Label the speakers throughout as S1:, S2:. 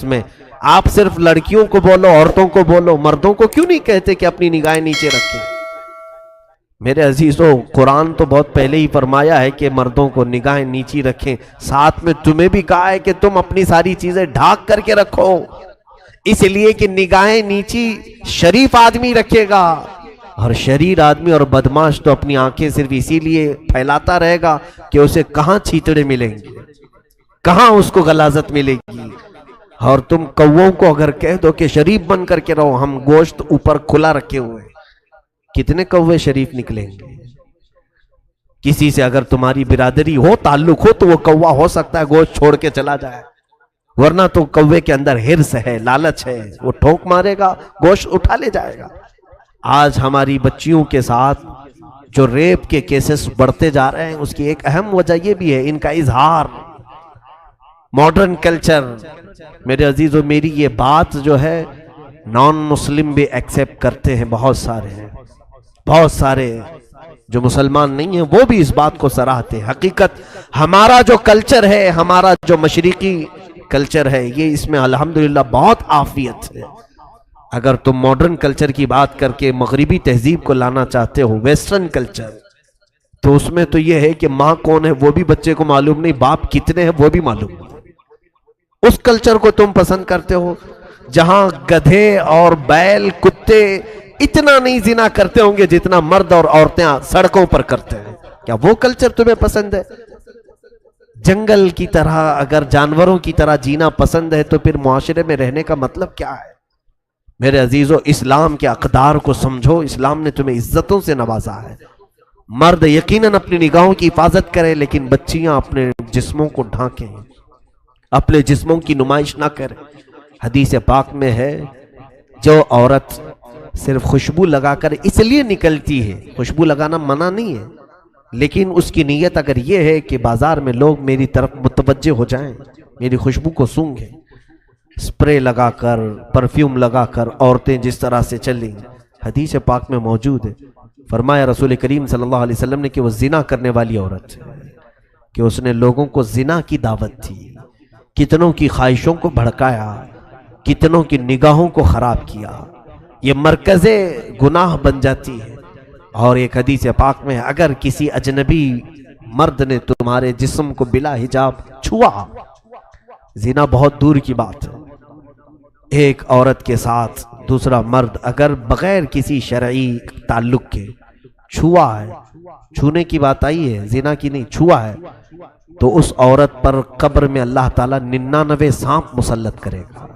S1: لباس میں. آپ صرف لڑکیوں کو بولو، عورتوں کو بولو، مردوں کو کیوں نہیں کہتے کہ اپنی نگاہیں نیچے رکھیں؟ میرے عزیزو، قرآن تو بہت پہلے ہی فرمایا ہے کہ مردوں کو نگاہیں نیچی رکھیں، ساتھ میں تمہیں بھی کہا ہے کہ تم اپنی ساری چیزیں ڈھانک کر کے رکھو، اس لیے کہ نگاہیں نیچی شریف آدمی رکھے گا، اور شریر آدمی اور بدماش تو اپنی آنکھیں صرف اسی لیے پھیلاتا رہے گا کہ اسے کہاں چھیتڑے ملیں گے، کہاں اس کو غلاظت ملے گی. اور تم کووں کو اگر کہہ دو کہ شریف بن کر کے رہو، ہم گوشت اوپر کھلا رکھے ہوئے، کتنے کوے شریف نکلیں گے؟ کسی سے اگر تمہاری برادری ہو، تعلق ہو، تو وہ کوا ہو سکتا ہے گوشت چھوڑ کے چلا جائے، ورنہ تو کوے کے اندر ہرس ہے، لالچ ہے، وہ ٹھوک مارے گا، گوشت اٹھا لے جائے گا. آج ہماری بچیوں کے ساتھ جو ریپ کے کیسز بڑھتے جا رہے ہیں، اس کی ایک اہم وجہ یہ بھی ہے ان کا اظہار، ماڈرن کلچر. میرے عزیزو، میری یہ بات جو ہے نان مسلم بھی ایکسیپٹ کرتے ہیں، بہت سارے ہیں، بہت سارے جو مسلمان نہیں ہیں وہ بھی اس بات کو سراہتے ہیں. حقیقت ہمارا جو کلچر ہے، ہمارا جو مشرقی کلچر ہے، یہ اس میں الحمدللہ بہت عافیت ہے. اگر تم ماڈرن کلچر کی بات کر کے مغربی تہذیب کو لانا چاہتے ہو، ویسٹرن کلچر، تو اس میں تو یہ ہے کہ ماں کون ہے وہ بھی بچے کو معلوم نہیں، باپ کتنے ہیں وہ بھی معلوم نہیں. اس کلچر کو تم پسند کرتے ہو جہاں گدھے اور بیل، کتے اتنا نہیں زنا کرتے ہوں گے جتنا مرد اور عورتیں سڑکوں پر کرتے ہیں. کیا وہ کلچر تمہیں پسند ہے؟ جنگل کی طرح اگر جانوروں کی طرح جینا پسند ہے تو پھر معاشرے میں رہنے کا مطلب کیا ہے؟ میرے عزیزو، اسلام کے اقدار کو سمجھو. اسلام نے تمہیں عزتوں سے نوازا ہے. مرد یقیناً اپنی نگاہوں کی حفاظت کرے، لیکن بچیاں اپنے جسموں کو ڈھانکیں، اپنے جسموں کی نمائش نہ کریں. حدیث پاک میں ہے جو عورت صرف خوشبو لگا کر اس لیے نکلتی ہے، خوشبو لگانا منع نہیں ہے، لیکن اس کی نیت اگر یہ ہے کہ بازار میں لوگ میری طرف متوجہ ہو جائیں، میری خوشبو کو سونگھیں، سپرے لگا کر، پرفیوم لگا کر عورتیں جس طرح سے چلیں، حدیث پاک میں موجود ہے. فرمایا رسول کریم صلی اللہ علیہ وسلم نے کہ وہ زنا کرنے والی عورت ہے، کہ اس نے لوگوں کو زنا کی دعوت دی، کتنوں کی خواہشوں کو بھڑکایا، کتنوں کی نگاہوں کو خراب کیا. یہ مرکز گناہ بن جاتی ہے. اور ایک حدیث پاک میں اگر کسی اجنبی مرد نے تمہارے جسم کو بلا حجاب چھوا، زنا بہت دور کی بات ہے، ایک عورت کے ساتھ دوسرا مرد اگر بغیر کسی شرعی تعلق کے چھوا ہے، چھونے کی بات آئی ہے، زنا کی نہیں، چھوا ہے، تو اس عورت پر قبر میں اللہ تعالیٰ 99 سانپ مسلط کرے گا.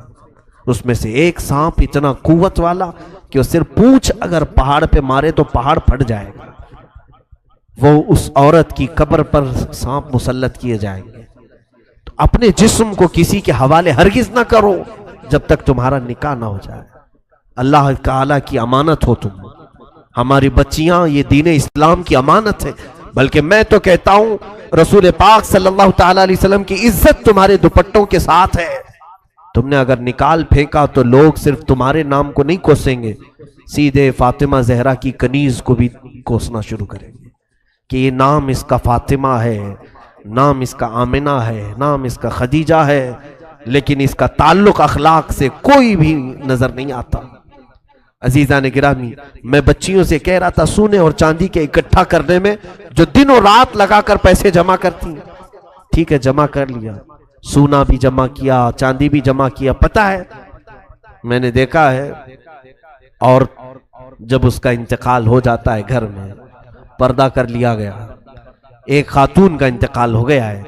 S1: اس میں سے ایک سانپ اتنا قوت والا کہ وہ صرف پونچھ اگر پہاڑ پہ مارے تو پہاڑ پھٹ جائے گا. وہ اس عورت کی قبر پر سانپ مسلط کیے جائیں گے. تو اپنے جسم کو کسی کے حوالے ہرگز نہ کرو جب تک تمہارا نکاح نہ ہو جائے. اللہ تعالیٰ کی امانت ہو تم. ہماری بچیاں یہ دین اسلام کی امانت ہے. بلکہ میں تو کہتا ہوں رسول پاک صلی اللہ تعالیٰ علیہ وسلم کی عزت تمہارے دوپٹوں کے ساتھ ہے. تم نے اگر نکال پھینکا تو لوگ صرف تمہارے نام کو نہیں کوسیں گے، سیدھے فاطمہ زہرا کی کنیز کو بھی کوسنا شروع کریں گے کہ یہ نام اس کا فاطمہ ہے، نام اس کا آمنہ ہے، نام اس کا خدیجہ ہے، لیکن اس کا تعلق اخلاق سے کوئی بھی نظر نہیں آتا. عزیزان گرامی، میں بچیوں سے کہہ رہا تھا سونے اور چاندی کے اکٹھا کرنے میں جو دن و رات لگا کر پیسے جمع کرتی ہیں، ٹھیک ہے جمع کر لیا، سونا بھی جمع کیا، چاندی بھی جمع کیا. پتہ ہے میں نے دیکھا ہے، اور جب اس کا انتقال ہو جاتا ہے گھر میں پردہ کر لیا گیا، ایک خاتون کا انتقال ہو گیا ہے،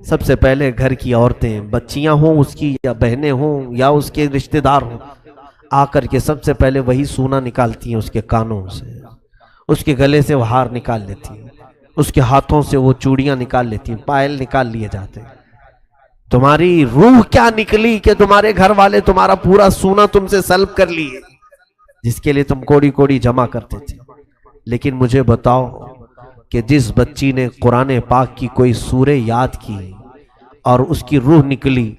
S1: سب سے پہلے گھر کی عورتیں، بچیاں ہوں اس کی یا بہنیں ہوں یا اس کے رشتہ دار ہوں، آ کر کے سب سے پہلے وہی سونا نکالتی ہیں اس کے کانوں سے، اس کے گلے سے وہ ہار نکال لیتی ہیں، اس کے ہاتھوں سے وہ چوڑیاں نکال لیتی ہیں، پائل نکال لیے جاتے ہیں. تمہاری روح کیا نکلی کہ تمہارے گھر والے تمہارا پورا سونا تم سے سلب کر لیے جس کے لیے تم کوڑی کوڑی جمع کرتے تھے. لیکن مجھے بتاؤ کہ جس بچی نے قرآن پاک کی کوئی سورہ یاد کی اور اس کی روح نکلی،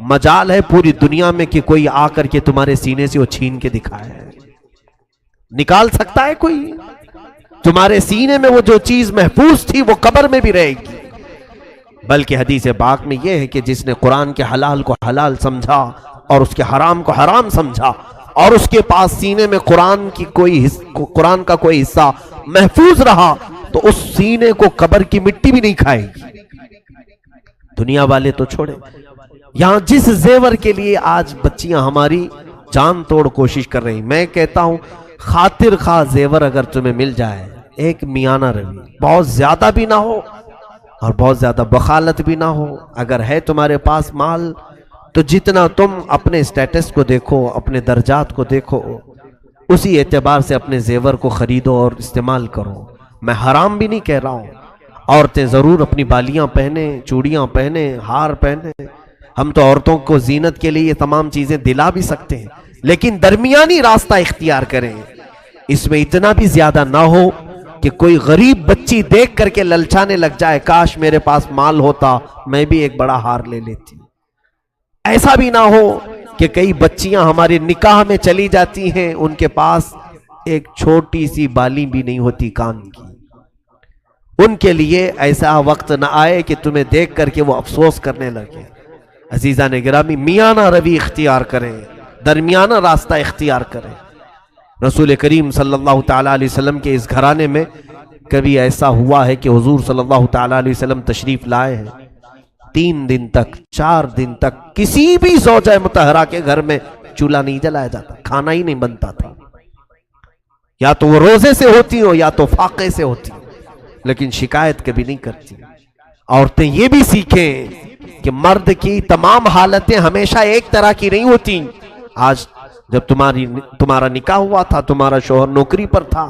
S1: مجال ہے پوری دنیا میں کہ کوئی آ کر کے تمہارے سینے سے وہ چھین کے دکھائے. نکال سکتا ہے کوئی؟ تمہارے سینے میں وہ جو چیز محفوظ تھی وہ قبر میں بھی رہے گی. بلکہ حدیث پاک میں یہ ہے کہ جس نے قرآن کے حلال کو حلال سمجھا اور اس کے حرام کو حرام سمجھا اور اس کے پاس سینے میں قرآن کا کوئی حصہ محفوظ رہا تو اس سینے کو قبر کی مٹی بھی نہیں کھائے گی۔ دنیا والے تو چھوڑے، یہاں جس زیور کے لیے آج بچیاں ہماری جان توڑ کوشش کر رہی، میں کہتا ہوں خاطر خواہ زیور اگر تمہیں مل جائے، ایک میانہ روی، بہت زیادہ بھی نہ ہو اور بہت زیادہ بخالت بھی نہ ہو، اگر ہے تمہارے پاس مال تو جتنا تم اپنے اسٹیٹس کو دیکھو، اپنے درجات کو دیکھو، اسی اعتبار سے اپنے زیور کو خریدو اور استعمال کرو۔ میں حرام بھی نہیں کہہ رہا ہوں، عورتیں ضرور اپنی بالیاں پہنیں، چوڑیاں پہنیں، ہار پہنیں، ہم تو عورتوں کو زینت کے لیے یہ تمام چیزیں دلا بھی سکتے ہیں، لیکن درمیانی راستہ اختیار کریں، اس میں اتنا بھی زیادہ نہ ہو کہ کوئی غریب بچی دیکھ کر کے للچانے لگ جائے، کاش میرے پاس مال ہوتا میں بھی ایک بڑا ہار لے لیتی۔ ایسا بھی نہ ہو کہ کئی بچیاں ہمارے نکاح میں چلی جاتی ہیں، ان کے پاس ایک چھوٹی سی بالی بھی نہیں ہوتی کان کی، ان کے لیے ایسا وقت نہ آئے کہ تمہیں دیکھ کر کے وہ افسوس کرنے لگے۔ عزیزان گرامی، میانہ روی اختیار کریں، درمیانہ راستہ اختیار کریں۔ رسول کریم صلی اللہ تعالیٰ علیہ وسلم کے اس گھرانے میں کبھی ایسا ہوا ہے کہ حضور صلی اللہ تعالیٰ علیہ وسلم تشریف لائے ہیں، 3 دن تک 4 دن تک کسی بھی زوجہ مطہرہ کے گھر میں چولہا نہیں جلایا جاتا، کھانا ہی نہیں بنتا تھا، یا تو وہ روزے سے ہوتی ہو یا تو فاقے سے ہوتی، لیکن شکایت کبھی نہیں کرتی۔ عورتیں یہ بھی سیکھیں کہ مرد کی تمام حالتیں ہمیشہ ایک طرح کی نہیں ہوتی۔ آج جب تمہارا نکاح ہوا تھا، تمہارا شوہر نوکری پر تھا،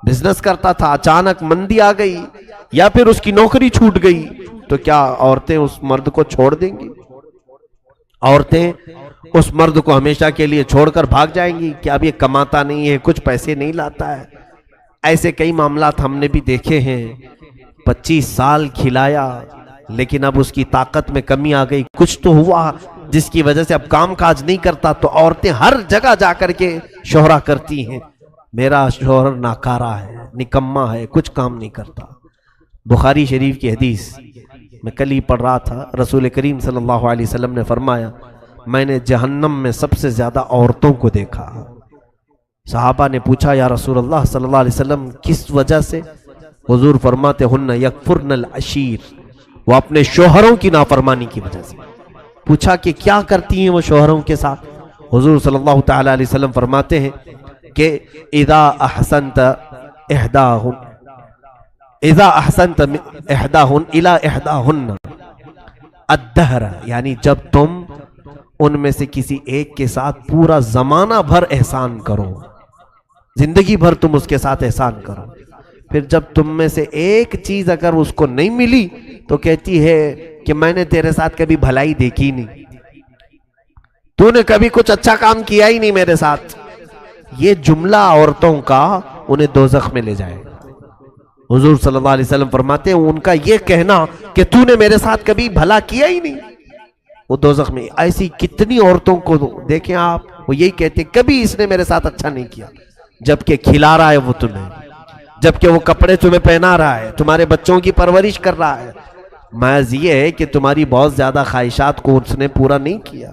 S1: بزنس کرتا تھا، اچانک مندی آ گئی یا پھر اس کی نوکری چھوٹ گئی، تو کیا عورتیں اس مرد کو چھوڑ دیں گی؟ عورتیں اس مرد کو ہمیشہ کے لیے چھوڑ کر بھاگ جائیں گی کہ اب یہ کماتا نہیں ہے، کچھ پیسے نہیں لاتا ہے؟ ایسے کئی معاملات ہم نے بھی دیکھے ہیں۔ 25 سال کھلایا لیکن اب اس کی طاقت میں کمی آ گئی، کچھ تو ہوا جس کی وجہ سے اب کام کاج نہیں کرتا، تو عورتیں ہر جگہ جا کر کے شہرا کرتی ہیں، میرا شوہر ناکارہ ہے، نکما ہے، کچھ کام نہیں کرتا۔ بخاری شریف کی حدیث میں کل ہی پڑھ رہا تھا، رسول کریم صلی اللہ علیہ وسلم نے فرمایا، میں نے جہنم میں سب سے زیادہ عورتوں کو دیکھا۔ صحابہ نے پوچھا، یا رسول اللہ صلی اللہ علیہ وسلم کس وجہ سے؟ حضور فرماتے، ہن یکفرن العشیر، وہ اپنے شوہروں کی نافرمانی کی وجہ سے۔ پوچھا کہ کیا کرتی ہیں وہ شوہروں کے ساتھ؟ حضور صلی اللہ تعالی علیہ وسلم فرماتے ہیں کہ اذا احسنت احداہن الی احداہن الدہر، یعنی جب تم ان میں سے کسی ایک کے ساتھ پورا زمانہ بھر احسان کرو، زندگی بھر تم اس کے ساتھ احسان کرو، پھر جب تم میں سے ایک چیز اگر اس کو نہیں ملی تو کہتی ہے کہ میں نے تیرے ساتھ کبھی بھلائی دیکھی نہیں، تو نے کبھی کچھ اچھا کام کیا ہی نہیں میرے ساتھ۔ یہ جملہ عورتوں کا انہیں دوزخ میں لے جائے۔ حضور صلی اللہ علیہ وسلم فرماتے ہیں ان کا یہ کہنا کہ تو نے میرے ساتھ کبھی بھلا کیا ہی نہیں، وہ دوزخ میں۔ ایسی کتنی عورتوں کو دیکھیں آپ، وہ یہی کہتے ہیں کبھی اس نے میرے ساتھ اچھا نہیں کیا، جبکہ کھلا رہا ہے وہ تمہیں، جبکہ وہ کپڑے تمہیں پہنا رہا ہے، تمہارے بچوں کی پرورش کر رہا ہے، محض یہ ہے کہ تمہاری بہت زیادہ خواہشات کو اس نے پورا نہیں کیا۔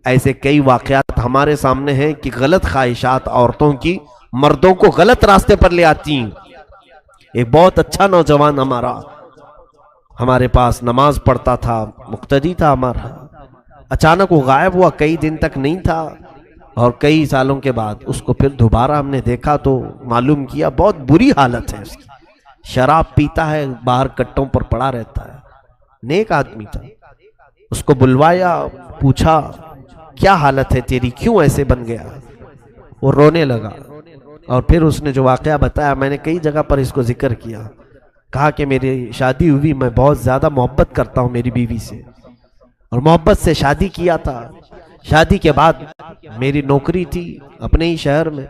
S1: ایسے کئی واقعات ہمارے سامنے ہیں کہ غلط خواہشات عورتوں کی مردوں کو غلط راستے پر لے آتی ہیں۔ ایک بہت اچھا نوجوان ہمارے پاس نماز پڑھتا تھا، مقتدی تھا ہمارا، اچانک وہ غائب ہوا، کئی دن تک نہیں تھا، اور کئی سالوں کے بعد اس کو پھر دوبارہ ہم نے دیکھا تو معلوم کیا بہت بری حالت ہے اس کی، شراب پیتا ہے، باہر کٹوں پر پڑا رہتا ہے، نیک آدمی تھا۔ اس کو بلوایا، پوچھا کیا حالت ہے تیری، کیوں ایسے بن گیا؟ وہ رونے لگا، اور پھر اس نے جو واقعہ بتایا، میں نے کئی جگہ پر اس کو ذکر کیا، کہا کہ میری شادی ہوئی، میں بہت زیادہ محبت کرتا ہوں میری بیوی سے، اور محبت سے شادی کیا تھا۔ شادی کے بعد میری نوکری تھی اپنے ہی شہر میں،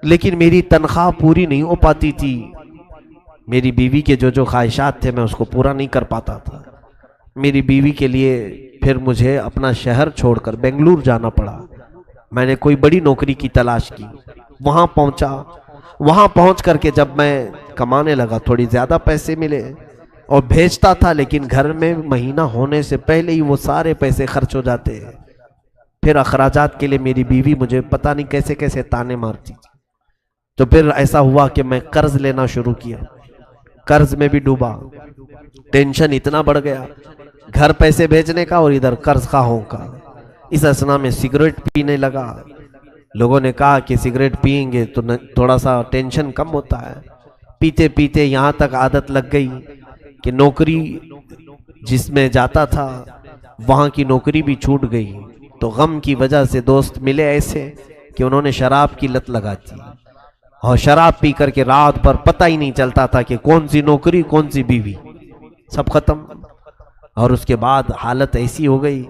S1: لیکن میری تنخواہ پوری نہیں ہو پاتی تھی، میری بیوی کے جو خواہشات تھے میں اس کو پورا نہیں کر پاتا تھا۔ میری بیوی کے لیے پھر مجھے اپنا شہر چھوڑ کر بنگلور جانا پڑا، میں نے کوئی بڑی نوکری کی تلاش کی، وہاں پہنچا، وہاں پہنچ کر کے جب میں کمانے لگا، تھوڑی زیادہ پیسے ملے، اور بھیجتا تھا، لیکن گھر میں مہینہ ہونے سے پہلے ہی وہ سارے پیسے خرچ ہو جاتے ہیں. پھر اخراجات کے لیے میری بیوی مجھے پتہ نہیں کیسے کیسے تانے مارتی. تو پھر ایسا ہوا کہ میں قرض لینا شروع کیا، قرض میں بھی ڈوبا. ٹینشن اتنا بڑھ گیا، گھر پیسے بھیجنے کا اور ادھر قرض خواہوں کا. اس اثنا میں سگریٹ پینے لگا. لوگوں نے کہا کہ سگریٹ پئیں گے تو تھوڑا سا ٹینشن کم ہوتا ہے. پیتے پیتے یہاں تک عادت لگ گئی کہ نوکری جس میں جاتا تھا وہاں کی نوکری بھی چھوٹ گئی. تو غم کی وجہ سے دوست ملے ایسے کہ انہوں نے شراب کی لت لگا دی، اور شراب پی کر کے رات بھر پتہ ہی نہیں چلتا تھا کہ کون سی نوکری کون سی بیوی، سب ختم. اور اس کے بعد حالت ایسی ہو گئی